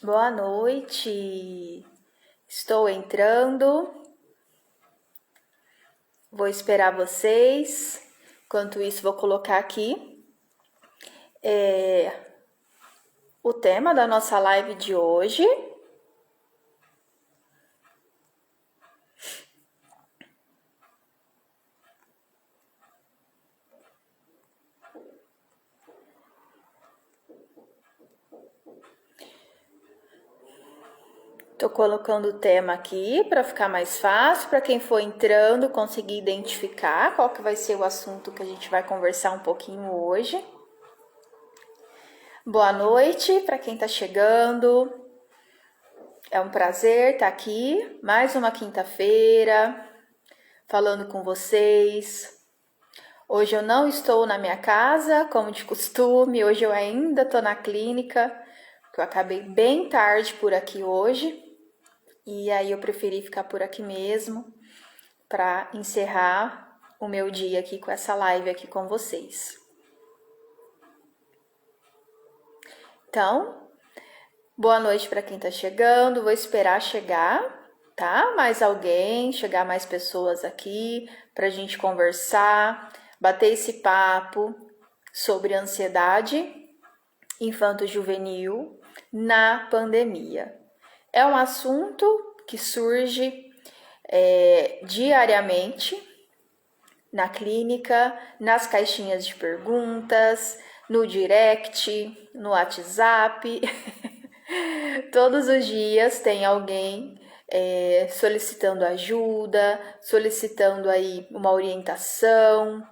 Boa noite. Estou entrando. Vou esperar vocês. Enquanto isso, vou colocar aqui o tema da nossa live de hoje. Estou colocando o tema aqui para ficar mais fácil, para quem for entrando conseguir identificar qual que vai ser o assunto que a gente vai conversar um pouquinho hoje. Boa noite para quem está chegando. É um prazer estar aqui, mais uma quinta-feira, falando com vocês. Hoje eu não estou na minha casa, como de costume, hoje eu ainda estou na clínica, porque eu acabei bem tarde por aqui hoje. E aí eu preferi ficar por aqui mesmo para encerrar o meu dia aqui com essa live aqui com vocês. Então, boa noite para quem tá chegando. Vou esperar chegar, tá? Mais alguém, chegar mais pessoas aqui pra gente conversar, bater esse papo sobre ansiedade infanto-juvenil na pandemia. É um assunto que surge diariamente na clínica, nas caixinhas de perguntas, no direct, no WhatsApp. Todos os dias tem alguém solicitando ajuda, solicitando aí uma orientação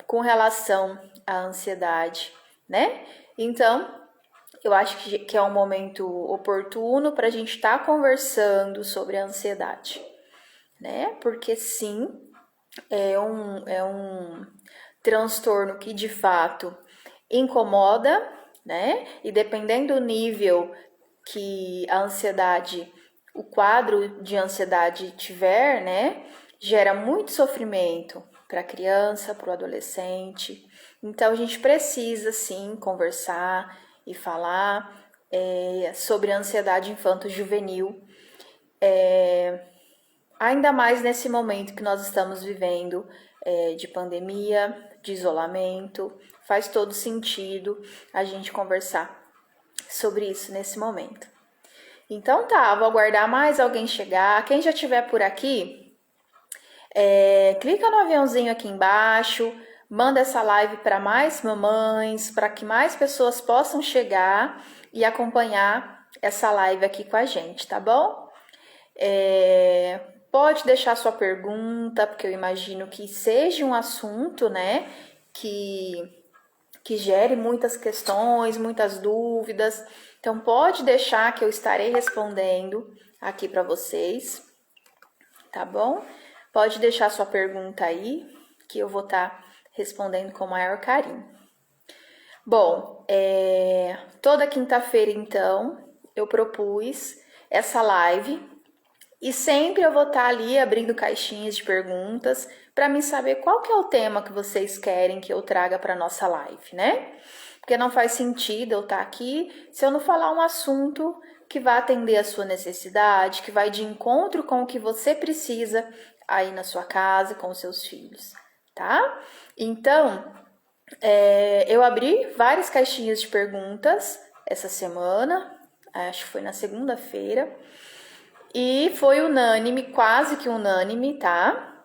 com relação à ansiedade, né? Então, eu acho que é um momento oportuno para a gente estar conversando sobre a ansiedade, né? Porque sim, é um transtorno que de fato incomoda, né? E dependendo do nível que a ansiedade, o quadro de ansiedade tiver, né? Gera muito sofrimento para a criança, para o adolescente. Então a gente precisa sim conversar e falar sobre a ansiedade infanto-juvenil, ainda mais nesse momento que nós estamos vivendo de pandemia, de isolamento. Faz todo sentido a gente conversar sobre isso nesse momento. Então tá, vou aguardar mais alguém chegar. Quem já estiver por aqui, clica no aviãozinho aqui embaixo, manda essa live para mais mamães, para que mais pessoas possam chegar e acompanhar essa live aqui com a gente, tá bom? Pode deixar sua pergunta, porque eu imagino que seja um assunto, né, que gere muitas questões, muitas dúvidas. Então, pode deixar que eu estarei respondendo aqui para vocês, tá bom? Pode deixar sua pergunta aí, que eu vou estar respondendo com o maior carinho. Bom, toda quinta-feira, então, eu propus essa live e sempre eu vou estar ali abrindo caixinhas de perguntas para mim saber qual que é o tema que vocês querem que eu traga para nossa live, né? Porque não faz sentido eu estar aqui se eu não falar um assunto que vai atender a sua necessidade, que vai de encontro com o que você precisa aí na sua casa, com os seus filhos, tá? Então, eu abri várias caixinhas de perguntas essa semana, acho que foi na segunda-feira, e foi unânime, quase que unânime, tá?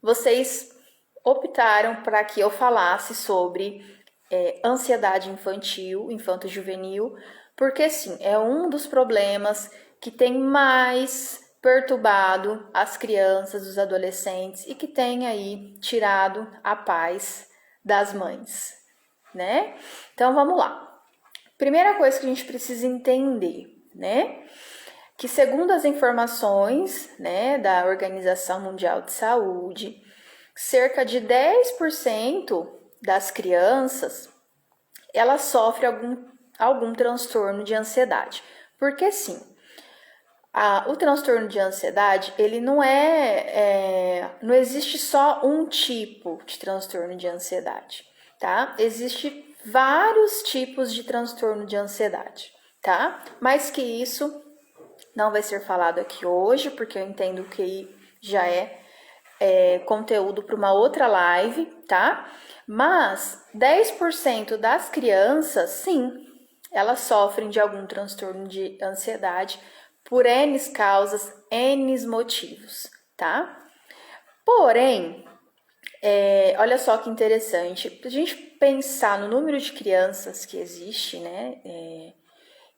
Vocês optaram para que eu falasse sobre ansiedade infantil, infanto-juvenil, porque sim, é um dos problemas que tem mais perturbado as crianças, os adolescentes e que tem aí tirado a paz das mães, né? Então vamos lá. Primeira coisa que a gente precisa entender, né? Que segundo as informações, né, da Organização Mundial de Saúde, cerca de 10% das crianças, elas sofrem algum transtorno de ansiedade. Porque sim, o transtorno de ansiedade, ele não não existe só um tipo de transtorno de ansiedade. tá? Existem vários tipos de transtorno de ansiedade, tá? Mas que isso não vai ser falado aqui hoje, porque eu entendo que já é conteúdo para uma outra live, tá? Mas 10% das crianças, sim, elas sofrem de algum transtorno de ansiedade por N causas, N motivos, tá? Porém, olha só que interessante, a gente pensar no número de crianças que existe, né,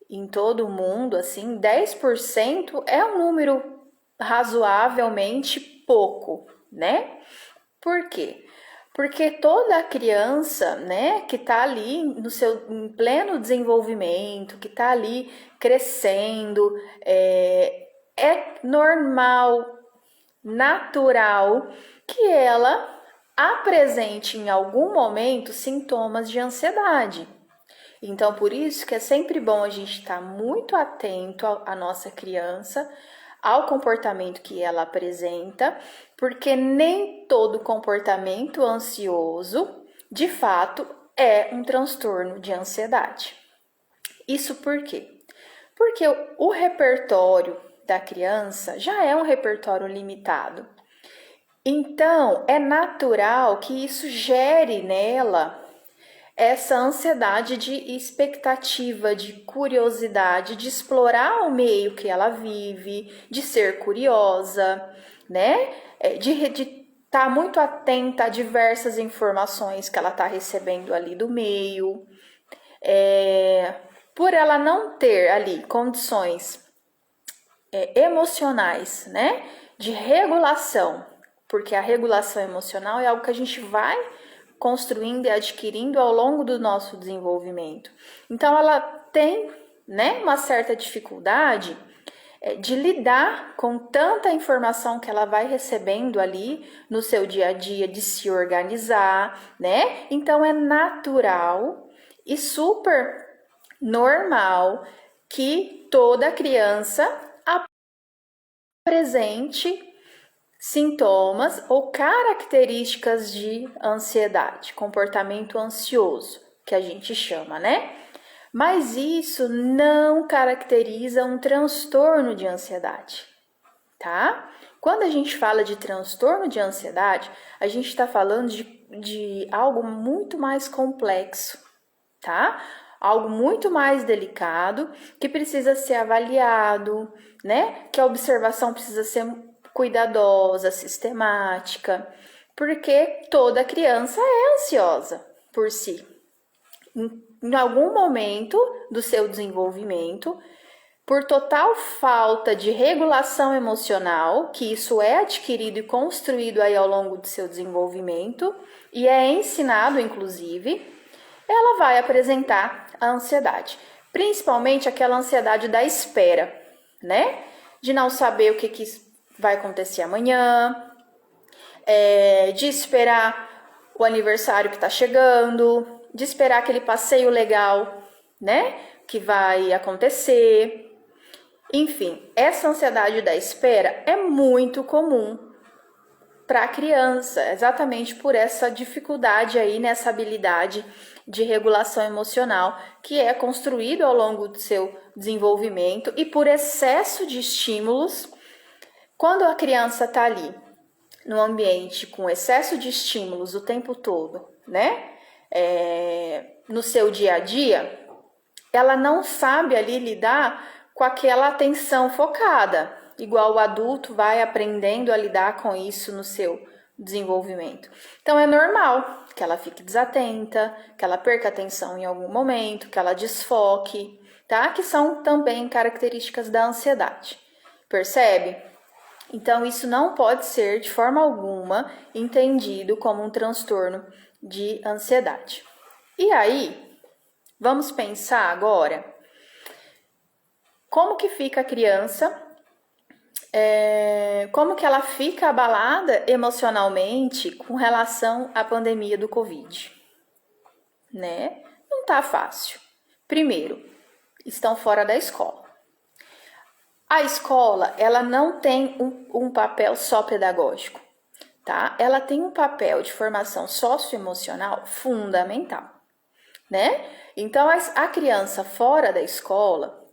em todo o mundo, assim, 10% é um número razoavelmente pouco, né? Por quê? Porque toda criança, né, que tá ali em pleno desenvolvimento, que tá ali crescendo, é normal, natural que ela apresente em algum momento sintomas de ansiedade. Então, por isso que é sempre bom a gente estar muito atento à nossa criança, ao comportamento que ela apresenta, porque nem todo comportamento ansioso, de fato, é um transtorno de ansiedade. Isso por quê? Porque o repertório da criança já é um repertório limitado. Então, é natural que isso gere nela essa ansiedade de expectativa, de curiosidade, de explorar o meio que ela vive, de ser curiosa, né? De estar muito atenta a diversas informações que ela está recebendo ali do meio. Por ela não ter ali condições emocionais, né? De regulação, porque a regulação emocional é algo que a gente vai construindo e adquirindo ao longo do nosso desenvolvimento. Então, ela tem, né, uma certa dificuldade de lidar com tanta informação que ela vai recebendo ali no seu dia a dia, de se organizar, né? Então, é natural e super normal que toda criança apresente sintomas ou características de ansiedade, comportamento ansioso, que a gente chama, né? Mas isso não caracteriza um transtorno de ansiedade, tá? Quando a gente fala de transtorno de ansiedade, a gente está falando de algo muito mais complexo, tá? Algo muito mais delicado, que precisa ser avaliado, né? Que a observação precisa ser cuidadosa, sistemática, porque toda criança é ansiosa por si. Em algum momento do seu desenvolvimento, por total falta de regulação emocional, que isso é adquirido e construído aí ao longo do seu desenvolvimento, e é ensinado, inclusive, ela vai apresentar a ansiedade. Principalmente aquela ansiedade da espera, né? De não saber o que vai acontecer amanhã, de esperar o aniversário que está chegando, de esperar aquele passeio legal, né, que vai acontecer. Enfim, essa ansiedade da espera é muito comum para a criança, exatamente por essa dificuldade aí nessa habilidade de regulação emocional que é construído ao longo do seu desenvolvimento e por excesso de estímulos. Quando a criança está ali no ambiente com excesso de estímulos o tempo todo, né? No seu dia a dia, ela não sabe ali lidar com aquela atenção focada, igual o adulto vai aprendendo a lidar com isso no seu desenvolvimento. Então é normal que ela fique desatenta, que ela perca atenção em algum momento, que ela desfoque, tá? Que são também características da ansiedade. Percebe? Então, isso não pode ser, de forma alguma, entendido como um transtorno de ansiedade. E aí, vamos pensar agora como que fica a criança, como que ela fica abalada emocionalmente com relação à pandemia do Covid, né? Não tá fácil. Primeiro, estão fora da escola. A escola, ela não tem um papel só pedagógico, tá? Ela tem um papel de formação socioemocional fundamental, né? Então, a criança fora da escola,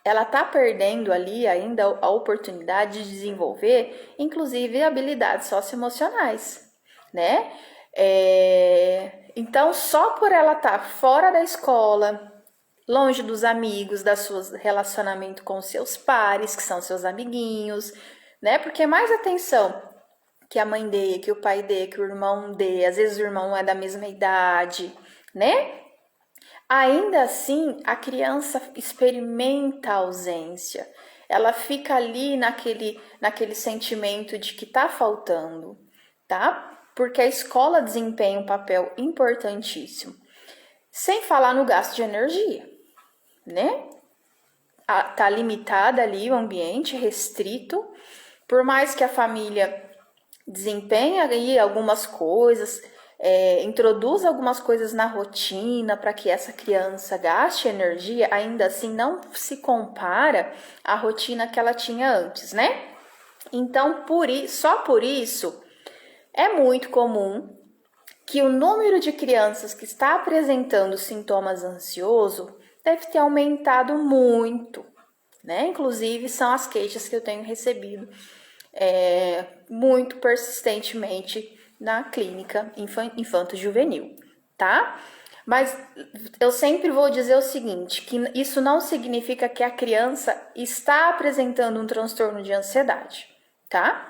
ela tá perdendo ali ainda a oportunidade de desenvolver, inclusive, habilidades socioemocionais, né? Então, só por ela estar fora da escola, longe dos amigos, da seu relacionamento com os seus pares, que são seus amiguinhos, né? Porque mais atenção que a mãe dê, que o pai dê, que o irmão dê, às vezes o irmão não é da mesma idade, né? Ainda assim, a criança experimenta a ausência. Ela fica ali naquele sentimento de que tá faltando, tá? Porque a escola desempenha um papel importantíssimo. Sem falar no gasto de energia, né? Tá limitada ali o ambiente, restrito. Por mais que a família desempenhe aí algumas coisas, introduz algumas coisas na rotina para que essa criança gaste energia, ainda assim não se compara à rotina que ela tinha antes, né? Então, só por isso, é muito comum que o número de crianças que está apresentando sintomas ansiosos deve ter aumentado muito, né? Inclusive, são as queixas que eu tenho recebido muito persistentemente na clínica infanto-juvenil, tá? Mas eu sempre vou dizer o seguinte, que isso não significa que a criança está apresentando um transtorno de ansiedade, tá?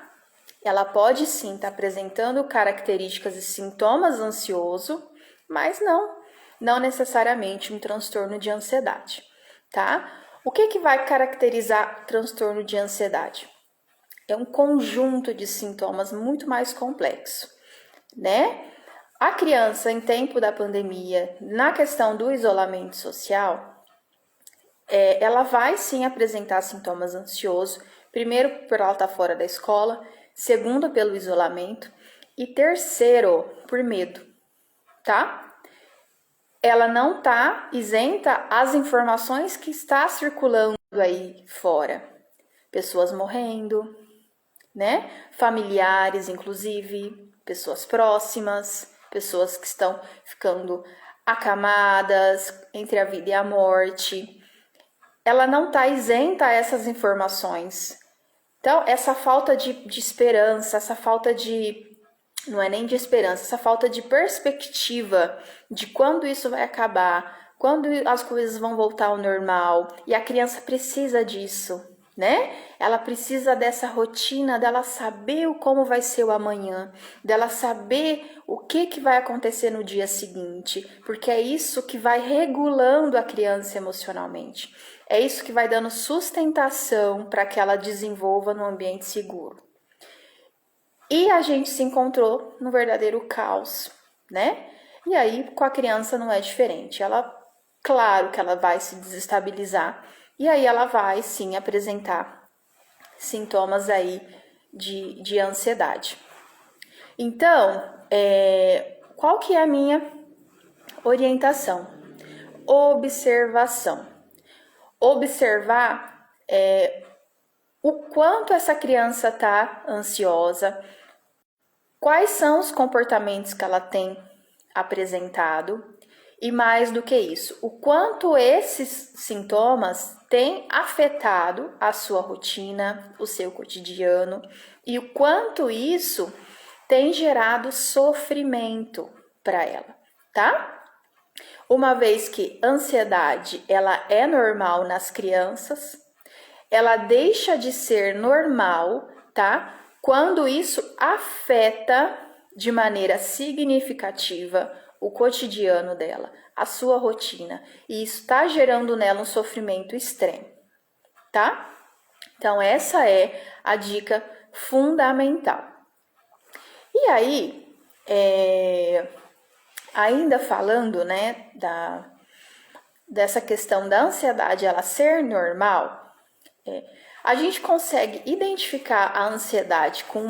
Ela pode sim estar apresentando características e sintomas ansiosos, mas não necessariamente um transtorno de ansiedade, tá? O que vai caracterizar transtorno de ansiedade? É um conjunto de sintomas muito mais complexo, né? A criança, em tempo da pandemia, na questão do isolamento social, ela vai sim apresentar sintomas ansiosos, primeiro por ela estar fora da escola, segundo pelo isolamento e terceiro por medo, tá? Ela não tá isenta às informações que está circulando aí fora. Pessoas morrendo, né? Familiares, inclusive, pessoas próximas, pessoas que estão ficando acamadas entre a vida e a morte. Ela não está isenta a essas informações. Então, essa falta de esperança, essa falta não é nem de esperança, essa falta de perspectiva de quando isso vai acabar, quando as coisas vão voltar ao normal, e a criança precisa disso, né? Ela precisa dessa rotina, dela saber como vai ser o amanhã, dela saber o que vai acontecer no dia seguinte, porque é isso que vai regulando a criança emocionalmente. É isso que vai dando sustentação para que ela desenvolva no ambiente seguro. E a gente se encontrou no verdadeiro caos, né? E aí com a criança não é diferente. Claro que ela vai se desestabilizar e aí ela vai sim apresentar sintomas aí de ansiedade. Então, qual que é a minha orientação? Observação. Observar o quanto essa criança está ansiosa, quais são os comportamentos que ela tem apresentado e, mais do que isso, o quanto esses sintomas têm afetado a sua rotina, o seu cotidiano e o quanto isso tem gerado sofrimento para ela, tá? Uma vez que ansiedade ela é normal nas crianças, ela deixa de ser normal, tá? Quando isso afeta de maneira significativa o cotidiano dela, a sua rotina, e isso está gerando nela um sofrimento extremo, tá? Então, essa é a dica fundamental. E aí, ainda falando, né, dessa questão da ansiedade ela ser normal, a gente consegue identificar a ansiedade com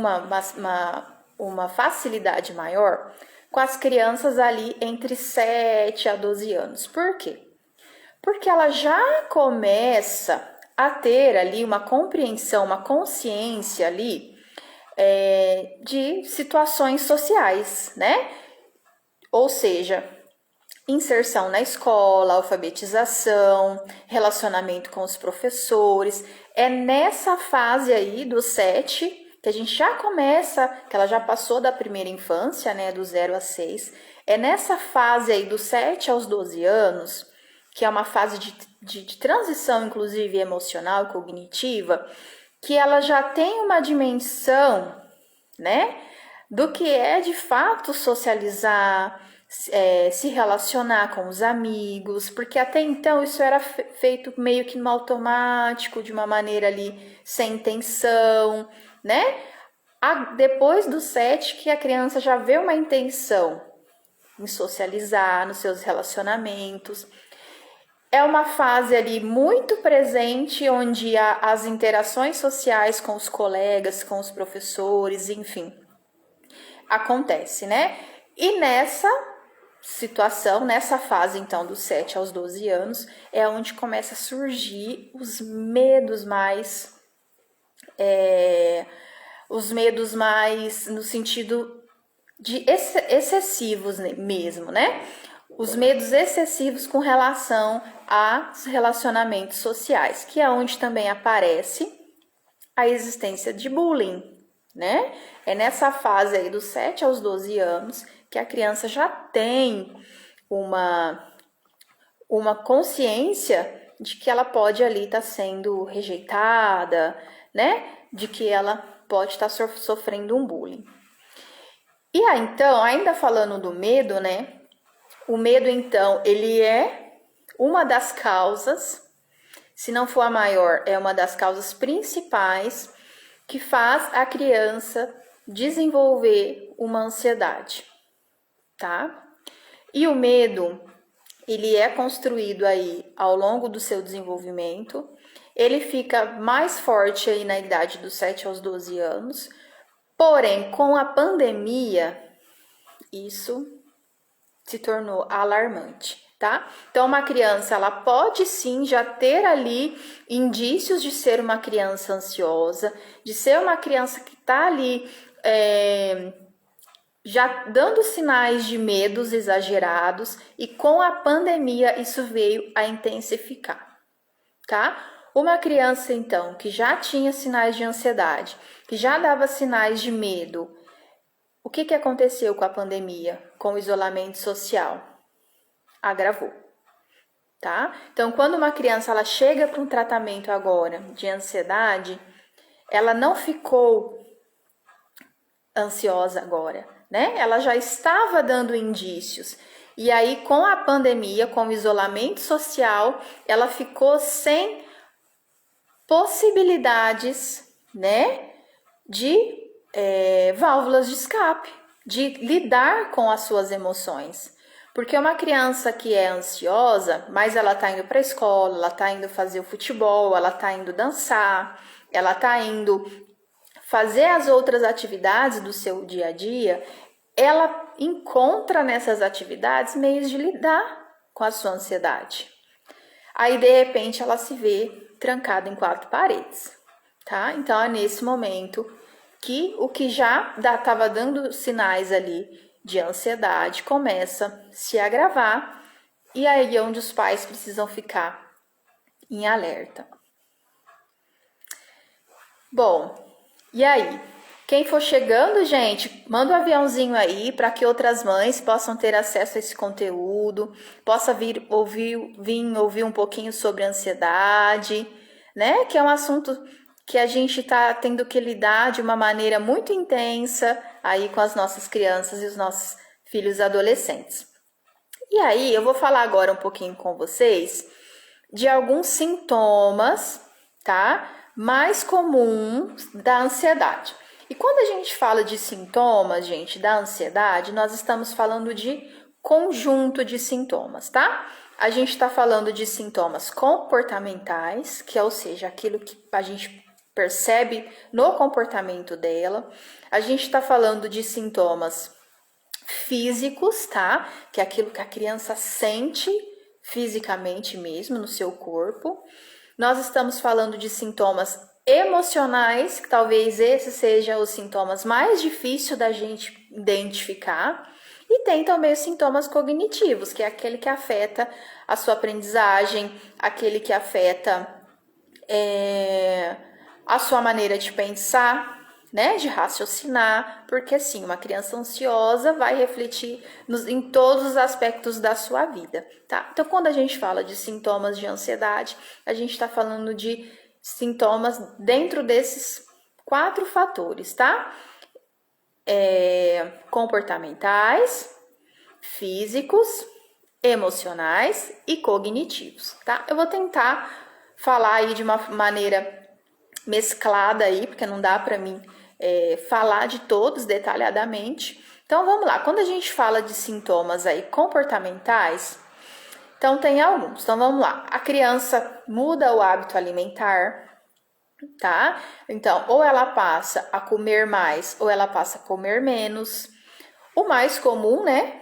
uma facilidade maior com as crianças ali entre 7 a 12 anos. Por quê? Porque ela já começa a ter ali uma compreensão, uma consciência ali de situações sociais, né? Ou seja, inserção na escola, alfabetização, relacionamento com os professores. É nessa fase aí dos 7 que a gente já começa, que ela já passou da primeira infância, né, do 0 a 6. É nessa fase aí dos 7 aos 12 anos, que é uma fase de transição, inclusive emocional e cognitiva, que ela já tem uma dimensão, né, do que é de fato socializar, se relacionar com os amigos, porque até então isso era feito meio que no automático, de uma maneira ali sem intenção, né? Depois do 7 que a criança já vê uma intenção em socializar nos seus relacionamentos. É uma fase ali muito presente, onde as interações sociais com os colegas, com os professores, enfim, acontece, né? E nessa situação, nessa fase então dos 7 aos 12 anos, é onde começa a surgir os medos mais no sentido de excessivos mesmo, né? Os medos excessivos com relação aos relacionamentos sociais, que é onde também aparece a existência de bullying, né? É nessa fase aí dos 7 aos 12 anos que a criança já tem uma consciência de que ela pode ali estar sendo rejeitada, né? De que ela pode estar sofrendo um bullying. E aí, então, ainda falando do medo, né? O medo, então, ele é uma das causas, se não for a maior, é uma das causas principais que faz a criança desenvolver uma ansiedade, tá? E o medo, ele é construído aí ao longo do seu desenvolvimento, ele fica mais forte aí na idade dos 7 aos 12 anos, porém, com a pandemia, isso se tornou alarmante, tá? Então, uma criança, ela pode sim já ter ali indícios de ser uma criança ansiosa, de ser uma criança que tá ali já dando sinais de medos exagerados, e com a pandemia isso veio a intensificar, tá? Uma criança, então, que já tinha sinais de ansiedade, que já dava sinais de medo, o que aconteceu com a pandemia, com o isolamento social? Agravou, tá? Então, quando uma criança ela chega para um tratamento agora de ansiedade, ela não ficou ansiosa agora, né? Ela já estava dando indícios. E aí, com a pandemia, com o isolamento social, ela ficou sem possibilidades, né, de válvulas de escape, de lidar com as suas emoções. Porque uma criança que é ansiosa, mas ela tá indo para a escola, ela tá indo fazer o futebol, ela tá indo dançar, ela tá indo fazer as outras atividades do seu dia a dia, ela encontra nessas atividades meios de lidar com a sua ansiedade. Aí, de repente, ela se vê trancada em 4 paredes, tá? Então, é nesse momento que o que já estava dando sinais ali de ansiedade começa a se agravar, e aí é onde os pais precisam ficar em alerta. Bom, e aí? Quem for chegando, gente, manda um aviãozinho aí para que outras mães possam ter acesso a esse conteúdo, possa vir ouvir um pouquinho sobre ansiedade, né? Que é um assunto que a gente está tendo que lidar de uma maneira muito intensa aí com as nossas crianças e os nossos filhos adolescentes. E aí, eu vou falar agora um pouquinho com vocês de alguns sintomas, tá? Mais comuns da ansiedade. E quando a gente fala de sintomas, gente, da ansiedade, nós estamos falando de conjunto de sintomas, tá? A gente está falando de sintomas comportamentais, que é, ou seja, aquilo que a gente percebe no comportamento dela. A gente está falando de sintomas físicos, tá? Que é aquilo que a criança sente fisicamente mesmo no seu corpo. Nós estamos falando de sintomas emocionais, que talvez esse seja os sintomas mais difíceis da gente identificar. E tem também os sintomas cognitivos, que é aquele que afeta a sua aprendizagem, aquele que afeta a sua maneira de pensar, né, de raciocinar, porque sim, uma criança ansiosa vai refletir em todos os aspectos da sua vida, tá? Então, quando a gente fala de sintomas de ansiedade, a gente está falando de sintomas dentro desses 4 fatores, tá? Comportamentais, físicos, emocionais e cognitivos, tá? Eu vou tentar falar aí de uma maneira mesclada aí, porque não dá para mim falar de todos detalhadamente. Então vamos lá, quando a gente fala de sintomas aí comportamentais, então tem alguns. Então vamos lá, a criança muda o hábito alimentar, tá? Então, ou ela passa a comer mais, ou ela passa a comer menos. O mais comum, né,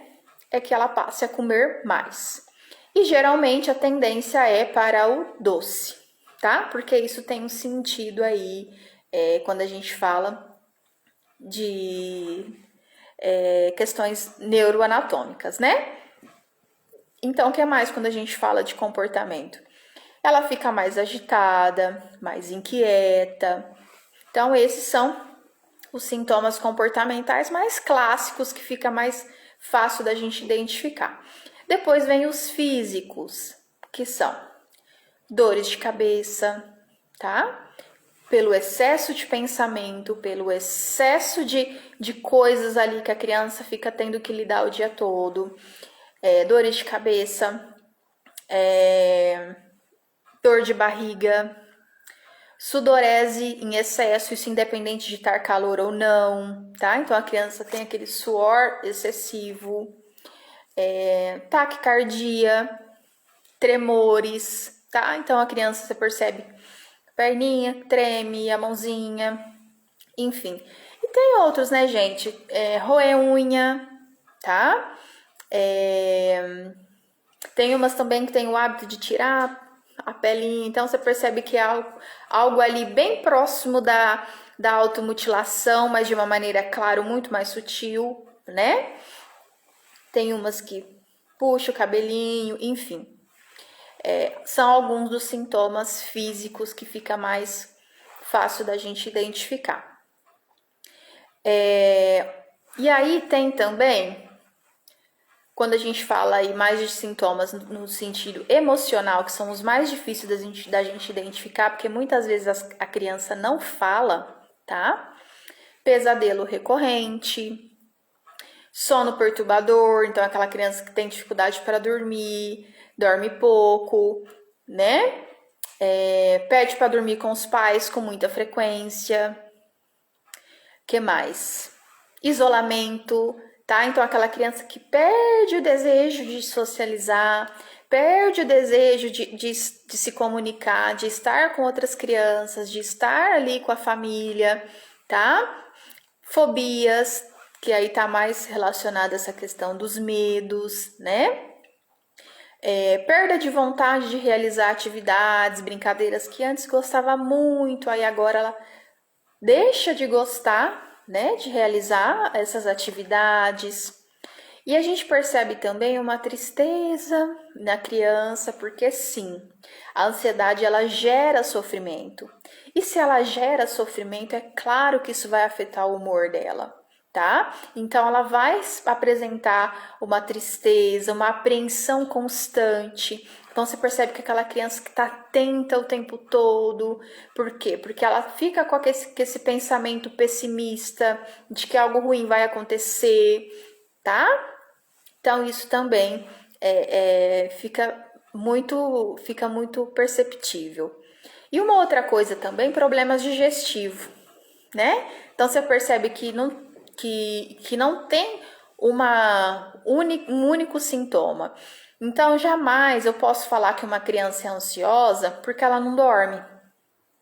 é que ela passe a comer mais. E geralmente a tendência é para o doce, tá? Porque isso tem um sentido aí quando a gente fala de questões neuroanatômicas, né? Então, o que mais quando a gente fala de comportamento? Ela fica mais agitada, mais inquieta. Então, esses são os sintomas comportamentais mais clássicos que fica mais fácil da gente identificar. Depois vem os físicos, que são dores de cabeça, tá? Pelo excesso de pensamento, pelo excesso de coisas ali que a criança fica tendo que lidar o dia todo. Dores de cabeça, dor de barriga, sudorese em excesso, isso independente de estar calor ou não, tá? Então a criança tem aquele suor excessivo, taquicardia, tremores, tá? Então a criança, você percebe, a perninha treme, a mãozinha, enfim. E tem outros, né, gente? Roer unha, tá? Tem umas também que tem o hábito de tirar a pelinha, então você percebe que é algo ali bem próximo da automutilação, mas de uma maneira, claro, muito mais sutil, né? Tem umas que puxa o cabelinho, enfim. São alguns dos sintomas físicos que fica mais fácil da gente identificar. E aí tem também, quando a gente fala aí mais de sintomas no sentido emocional, que são os mais difíceis da gente identificar, porque muitas vezes a criança não fala, tá? Pesadelo recorrente, sono perturbador, então aquela criança que tem dificuldade para dormir, dorme pouco, né? Pede para dormir com os pais com muita frequência. Que mais? Isolamento, tá? Então aquela criança que perde o desejo de socializar, perde o desejo de se comunicar, de estar com outras crianças, de estar ali com a família, tá? Fobias, que aí tá mais relacionada a essa questão dos medos, né? Perda de vontade de realizar atividades, brincadeiras que antes gostava muito, aí agora ela deixa de gostar, né, de realizar essas atividades. E a gente percebe também uma tristeza na criança, porque sim, a ansiedade ela gera sofrimento. E se ela gera sofrimento, é claro que isso vai afetar o humor dela, tá? Então ela vai apresentar uma tristeza, uma apreensão constante. Então você percebe que aquela criança que está atenta o tempo todo, por quê? Porque ela fica com esse pensamento pessimista de que algo ruim vai acontecer, tá? Então isso também fica muito perceptível. E uma outra coisa também, problemas digestivos, né? Então você percebe que não tem um único sintoma. Então jamais eu posso falar que uma criança é ansiosa porque ela não dorme,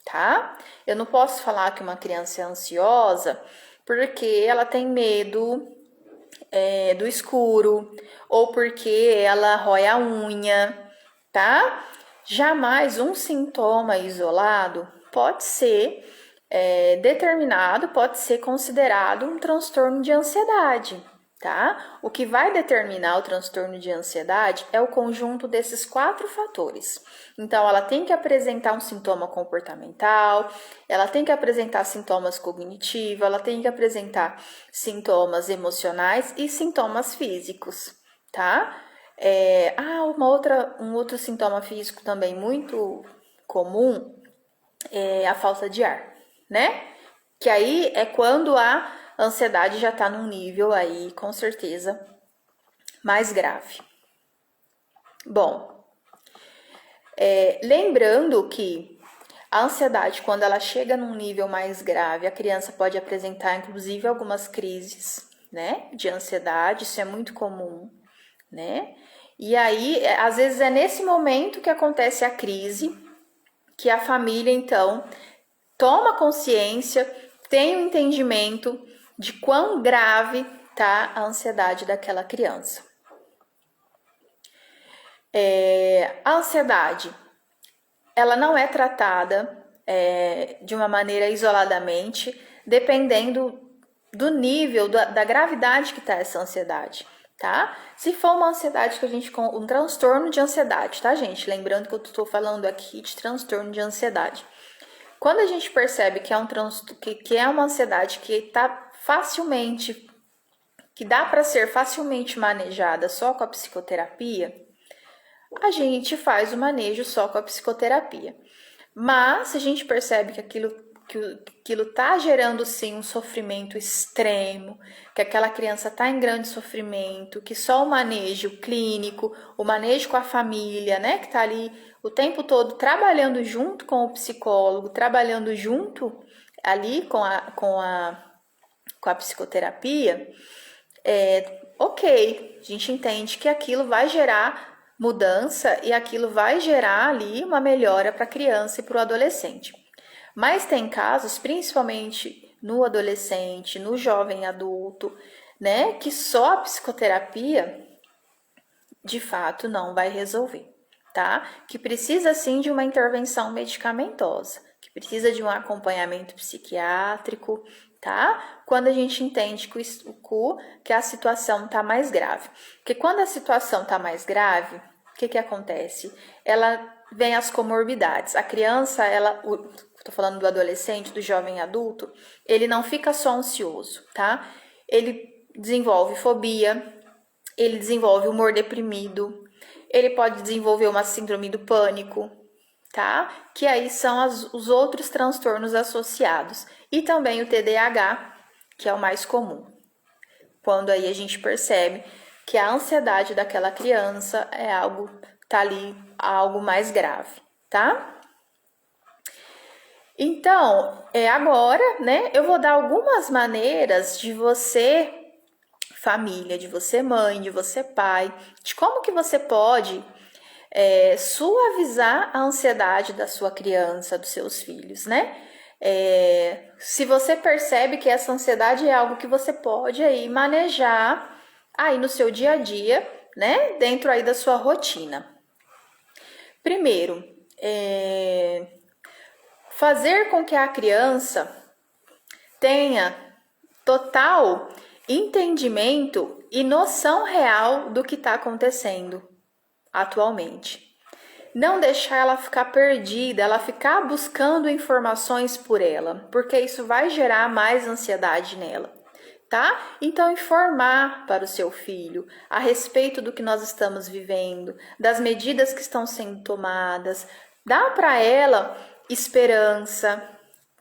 tá? Eu não posso falar que uma criança é ansiosa porque ela tem medo do escuro ou porque ela rói a unha, tá? Jamais um sintoma isolado pode ser determinado, pode ser considerado um transtorno de ansiedade, tá? O que vai determinar o transtorno de ansiedade é o conjunto desses 4 fatores. Então, ela tem que apresentar um sintoma comportamental, ela tem que apresentar sintomas cognitivos, ela tem que apresentar sintomas emocionais e sintomas físicos, tá? Um outro sintoma físico também muito comum é a falta de ar, né? Que aí é quando a ansiedade já tá num nível aí, com certeza, mais grave. Bom, lembrando que a ansiedade, quando ela chega num nível mais grave, a criança pode apresentar, inclusive, algumas crises, né, de ansiedade, isso é muito comum, né? E aí, às vezes, é nesse momento que acontece a crise, que a família, então, toma consciência, tem um entendimento de quão grave tá a ansiedade daquela criança. A ansiedade, ela não é tratada de uma maneira isoladamente, dependendo do nível, da gravidade que tá essa ansiedade, tá? Se for uma ansiedade um transtorno de ansiedade, tá, gente? Lembrando que eu tô falando aqui de transtorno de ansiedade. Quando a gente percebe que é uma ansiedade que tá facilmente, que dá para ser facilmente manejada só com a psicoterapia, a gente faz o manejo só com a psicoterapia. Mas se a gente percebe que aquilo tá gerando sim um sofrimento extremo, que aquela criança tá em grande sofrimento, que só o manejo clínico, o manejo com a família, né, que tá ali o tempo todo trabalhando junto com o psicólogo, trabalhando junto ali com a psicoterapia, ok, a gente entende que aquilo vai gerar mudança e aquilo vai gerar ali uma melhora para a criança e para o adolescente. Mas tem casos, principalmente no adolescente, no jovem adulto, né, que só a psicoterapia de fato não vai resolver, tá? Que precisa sim de uma intervenção medicamentosa, que precisa de um acompanhamento psiquiátrico, tá? Quando a gente entende que a situação tá mais grave. Porque quando a situação tá mais grave, o que acontece? Ela vem as comorbidades. A criança, tô falando do adolescente, do jovem adulto, ele não fica só ansioso, tá? Ele desenvolve fobia, ele desenvolve humor deprimido, ele pode desenvolver uma síndrome do pânico, tá? Que aí são os outros transtornos associados. E também o TDAH, que é o mais comum. Quando aí a gente percebe que a ansiedade daquela criança tá ali algo mais grave, tá? Então, agora, né, eu vou dar algumas maneiras de você, família, de você mãe, de você pai, de como que você pode suavizar a ansiedade da sua criança, dos seus filhos, né? Se você percebe que essa ansiedade é algo que você pode aí manejar aí no seu dia a dia, né? Dentro aí da sua rotina. Primeiro, fazer com que a criança tenha total entendimento e noção real do que está acontecendo atualmente. Não deixar ela ficar perdida, ela ficar buscando informações por ela, porque isso vai gerar mais ansiedade nela, tá? Então, informar para o seu filho a respeito do que nós estamos vivendo, das medidas que estão sendo tomadas, dá para ela esperança,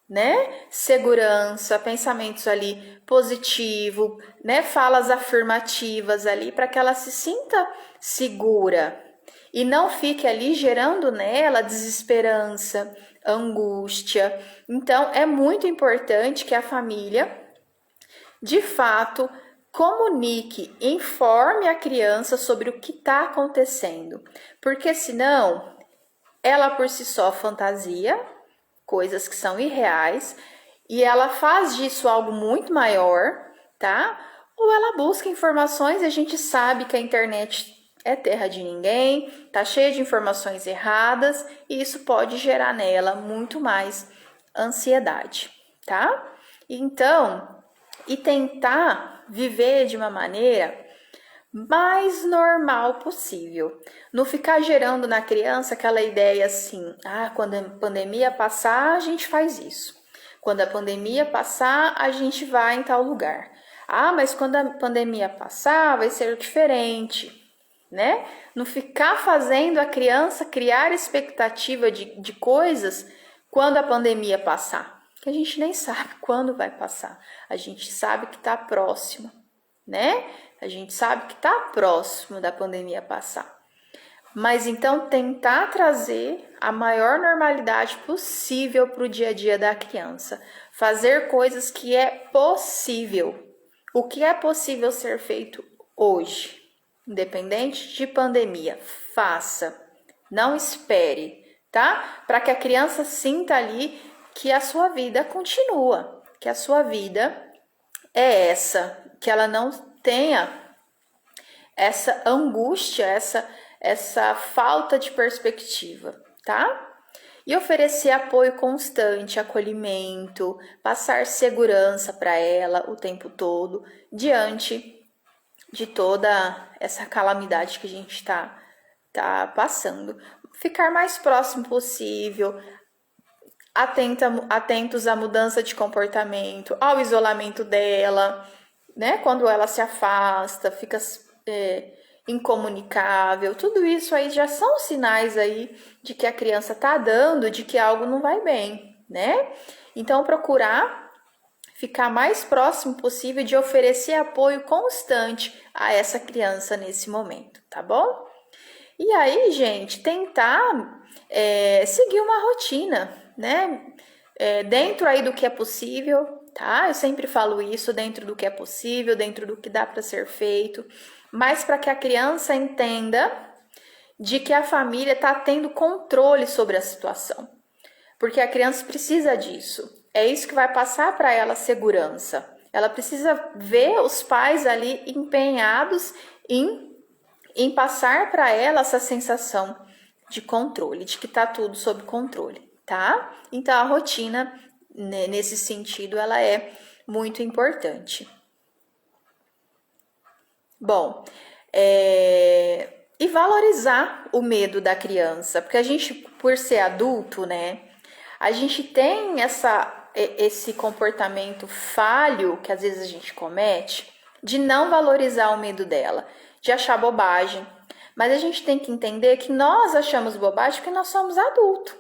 né? Segurança, pensamentos ali positivo, né? Falas afirmativas ali para que ela se sinta segura e não fique ali gerando nela desesperança, angústia. Então, é muito importante que a família, de fato, comunique, informe a criança sobre o que está acontecendo, porque senão ela por si só fantasia coisas que são irreais e ela faz disso algo muito maior, tá? Ou ela busca informações, e a gente sabe que a internet é terra de ninguém, tá cheia de informações erradas e isso pode gerar nela muito mais ansiedade, tá? Então, e tentar viver de uma maneira mais normal possível. Não ficar gerando na criança aquela ideia assim, quando a pandemia passar, a gente faz isso. Quando a pandemia passar, a gente vai em tal lugar. Mas quando a pandemia passar, vai ser diferente, né? Não ficar fazendo a criança criar expectativa de coisas quando a pandemia passar. Que a gente nem sabe quando vai passar. A gente sabe que está próximo, né? A gente sabe que está próximo da pandemia passar. Mas então tentar trazer a maior normalidade possível para o dia a dia da criança. Fazer coisas que é possível. O que é possível ser feito hoje, independente de pandemia, faça. Não espere, tá? Para que a criança sinta ali que a sua vida continua, que a sua vida é essa, que ela não tenha essa angústia, essa falta de perspectiva, tá? E oferecer apoio constante, acolhimento, passar segurança para ela o tempo todo, diante de toda essa calamidade que a gente tá passando. Ficar mais próximo possível, atentos à mudança de comportamento, ao isolamento dela, né? Quando ela se afasta, fica incomunicável, tudo isso aí já são sinais aí de que a criança tá dando, de que algo não vai bem, né? Então procurar ficar mais próximo possível de oferecer apoio constante a essa criança nesse momento, tá bom? E aí, gente, tentar seguir uma rotina, né? Dentro aí do que é possível, tá? Eu sempre falo isso, dentro do que é possível, dentro do que dá para ser feito, mas para que a criança entenda de que a família está tendo controle sobre a situação. Porque a criança precisa disso. É isso que vai passar para ela segurança. Ela precisa ver os pais ali empenhados em passar para ela essa sensação de controle, de que está tudo sob controle, tá? Então a rotina, né, nesse sentido, ela é muito importante. Bom, e valorizar o medo da criança, porque a gente, por ser adulto, né, a gente tem esse comportamento falho que às vezes a gente comete de não valorizar o medo dela, de achar bobagem. Mas a gente tem que entender que nós achamos bobagem porque nós somos adultos.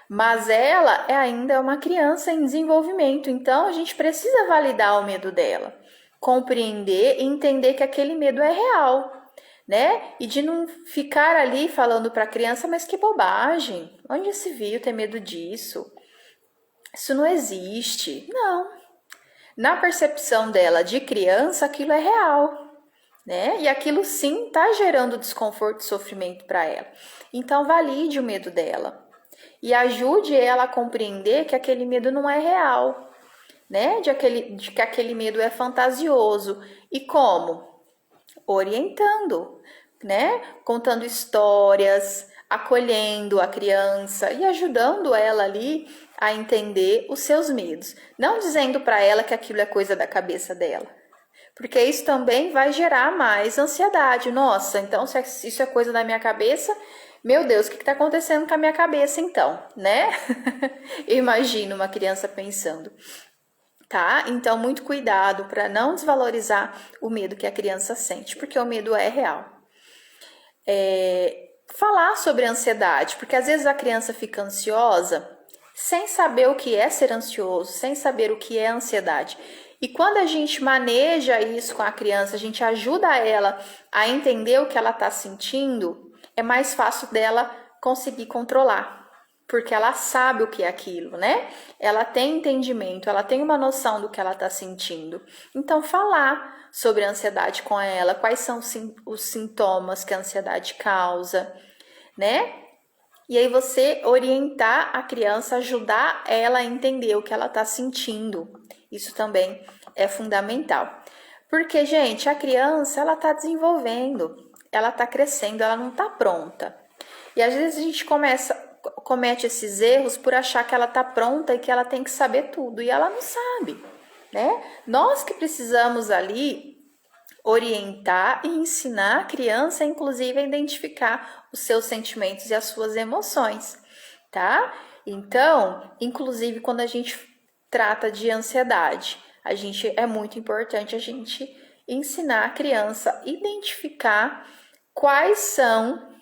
Mas ela ainda é uma criança em desenvolvimento, então a gente precisa validar o medo dela, compreender e entender que aquele medo é real, né? E de não ficar ali falando para a criança, mas que bobagem, onde se viu ter medo disso? Isso não existe. Não. Na percepção dela de criança, aquilo é real, né? E aquilo sim está gerando desconforto e sofrimento para ela. Então valide o medo dela e ajude ela a compreender que aquele medo não é real, né? De que aquele medo é fantasioso. E como? Orientando, né? Contando histórias, acolhendo a criança e ajudando ela ali a entender os seus medos. Não dizendo para ela que aquilo é coisa da cabeça dela, porque isso também vai gerar mais ansiedade. Nossa, então se isso é coisa da minha cabeça, meu Deus, o que está acontecendo com a minha cabeça então, né? Eu imagino uma criança pensando. Tá? Então, muito cuidado para não desvalorizar o medo que a criança sente, porque o medo é real. Falar sobre ansiedade, porque às vezes a criança fica ansiosa sem saber o que é ser ansioso, sem saber o que é ansiedade. E quando a gente maneja isso com a criança, a gente ajuda ela a entender o que ela está sentindo, é mais fácil dela conseguir controlar. Porque ela sabe o que é aquilo, né? Ela tem entendimento, ela tem uma noção do que ela está sentindo. Então, falar sobre a ansiedade com ela, quais são os sintomas que a ansiedade causa, né? E aí você orientar a criança, ajudar ela a entender o que ela está sentindo. Isso também é fundamental. Porque, gente, a criança, ela está desenvolvendo. ela tá crescendo, ela não tá pronta. E às vezes a gente comete esses erros por achar que ela tá pronta e que ela tem que saber tudo, e ela não sabe, né? Nós que precisamos ali orientar e ensinar a criança, inclusive, a identificar os seus sentimentos e as suas emoções, tá? Então, inclusive, quando a gente trata de ansiedade, é muito importante a gente ensinar a criança a identificar quais são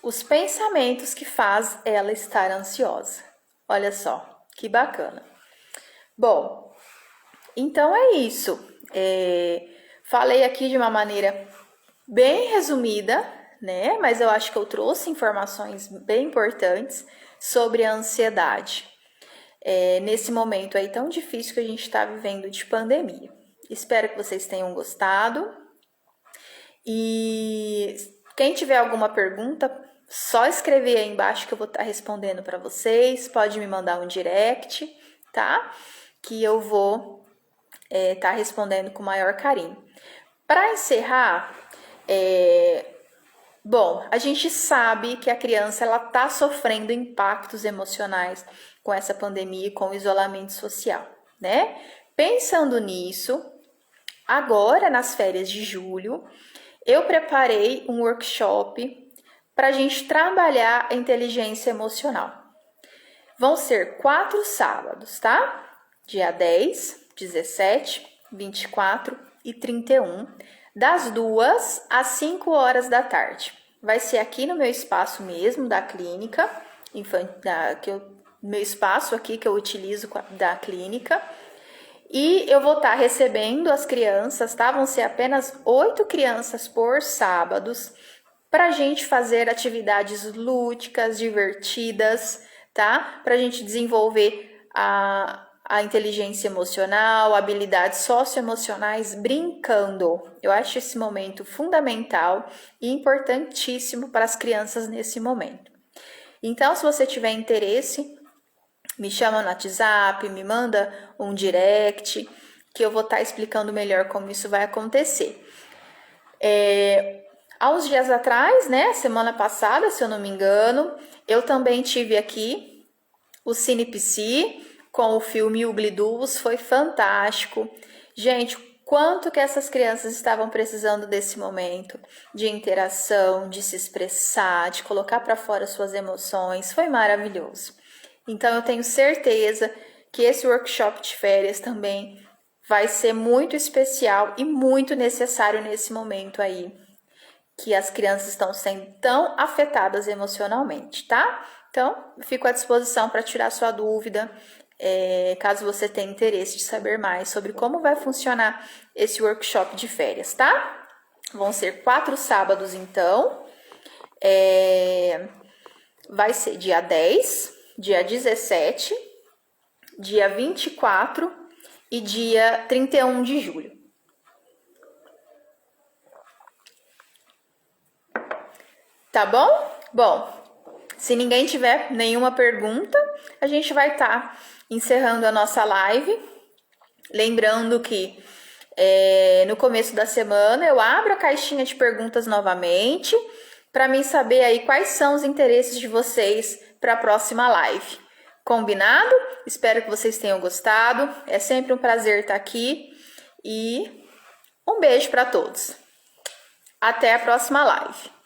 os pensamentos que faz ela estar ansiosa. Olha só, que bacana. Bom, então é isso. Falei aqui de uma maneira bem resumida, né? Mas eu acho que eu trouxe informações bem importantes sobre a ansiedade. Nesse momento aí tão difícil que a gente está vivendo de pandemia. Espero que vocês tenham gostado. E quem tiver alguma pergunta, só escrever aí embaixo que eu vou estar respondendo para vocês. Pode me mandar um direct, tá? Que eu vou estar respondendo com o maior carinho. Para encerrar, bom, a gente sabe que a criança ela está sofrendo impactos emocionais com essa pandemia e com o isolamento social, né? Pensando nisso, agora nas férias de julho, eu preparei um workshop para a gente trabalhar a inteligência emocional. Vão ser 4 sábados, tá? Dia 10, 17, 24 e 31, das 2 às 5 horas da tarde. Vai ser aqui no meu espaço mesmo, da clínica, meu espaço aqui que eu utilizo da clínica. E eu vou estar recebendo as crianças, tá? Vão ser apenas 8 crianças por sábados, para a gente fazer atividades lúdicas, divertidas, tá? Para a gente desenvolver a inteligência emocional, habilidades socioemocionais brincando. Eu acho esse momento fundamental e importantíssimo para as crianças nesse momento. Então, se você tiver interesse, me chama no WhatsApp, me manda um direct, que eu vou estar explicando melhor como isso vai acontecer. Há uns dias atrás, né, semana passada, se eu não me engano, eu também tive aqui o Cine Psi com o filme Ublidus, foi fantástico. Gente, quanto que essas crianças estavam precisando desse momento de interação, de se expressar, de colocar para fora suas emoções, foi maravilhoso. Então eu tenho certeza que esse workshop de férias também vai ser muito especial e muito necessário nesse momento aí que as crianças estão sendo tão afetadas emocionalmente, tá? Então, fico à disposição para tirar sua dúvida, caso você tenha interesse de saber mais sobre como vai funcionar esse workshop de férias, tá? Vão ser 4 sábados, então. Vai ser dia 10, dia 17, dia 24 e dia 31 de julho. Tá bom? Bom, se ninguém tiver nenhuma pergunta, a gente vai estar encerrando a nossa live. Lembrando que no começo da semana eu abro a caixinha de perguntas novamente para mim saber aí quais são os interesses de vocês para a próxima live. Combinado? Espero que vocês tenham gostado. É sempre um prazer estar aqui e um beijo para todos. Até a próxima live.